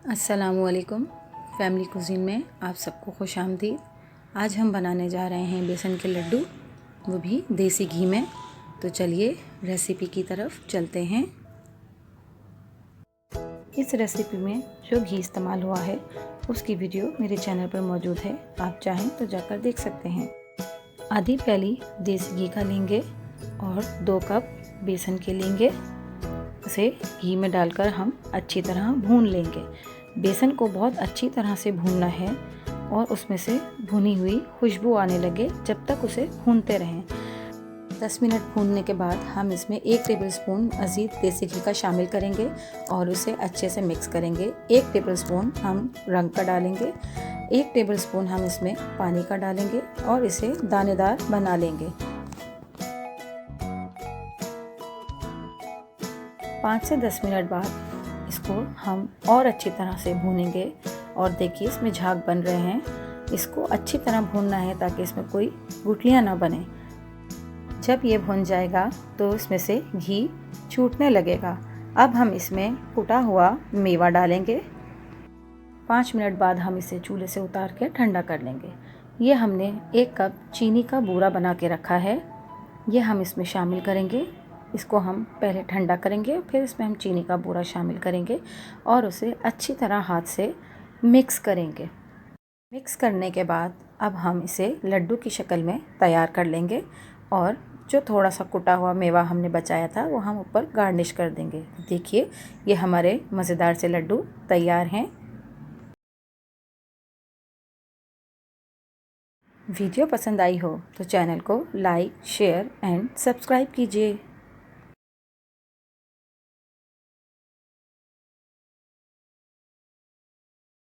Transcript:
अस्सलामुअलैकुम। Family cuisine में आप सबको खुश आमदीद। आज हम बनाने जा रहे हैं बेसन के लड्डू, वो भी देसी घी में। तो चलिए रेसिपी की तरफ चलते हैं। इस रेसिपी में जो घी इस्तेमाल हुआ है उसकी वीडियो मेरे चैनल पर मौजूद है, आप चाहें तो जाकर देख सकते हैं। आधी प्याली देसी घी का लेंगे और 2 कप बेसन के लेंगे। उसे घी में डालकर हम अच्छी तरह भून लेंगे। बेसन को बहुत अच्छी तरह से भूनना है और उसमें से भुनी हुई खुशबू आने लगे जब तक उसे भूनते रहें। 10 मिनट भूनने के बाद हम इसमें 1 टेबलस्पून मज़ीद देसी घी का शामिल करेंगे और उसे अच्छे से मिक्स करेंगे। 1 टेबलस्पून हम रंग का डालेंगे, 1 टेबलस्पून हम इसमें पानी का डालेंगे और इसे दानेदार बना लेंगे। 5 से 10 मिनट बाद इसको हम और अच्छी तरह से भूनेंगे और देखिए इसमें झाग बन रहे हैं। इसको अच्छी तरह भूनना है ताकि इसमें कोई गुठलियाँ ना बने। जब ये भुन जाएगा तो इसमें से घी छूटने लगेगा। अब हम इसमें कुटा हुआ मेवा डालेंगे। 5 मिनट बाद हम इसे चूल्हे से उतार के ठंडा कर लेंगे। ये हमने 1 कप चीनी का बूरा बना के रखा है, ये हम इसमें शामिल करेंगे। इसको हम पहले ठंडा करेंगे, फिर इसमें हम चीनी का बूरा शामिल करेंगे और उसे अच्छी तरह हाथ से मिक्स करेंगे। मिक्स करने के बाद अब हम इसे लड्डू की शक्ल में तैयार कर लेंगे और जो थोड़ा सा कुटा हुआ मेवा हमने बचाया था वो हम ऊपर गार्निश कर देंगे। देखिए ये हमारे मज़ेदार से लड्डू तैयार हैं। वीडियो पसंद आई हो तो चैनल को लाइक, शेयर एंड सब्सक्राइब कीजिए।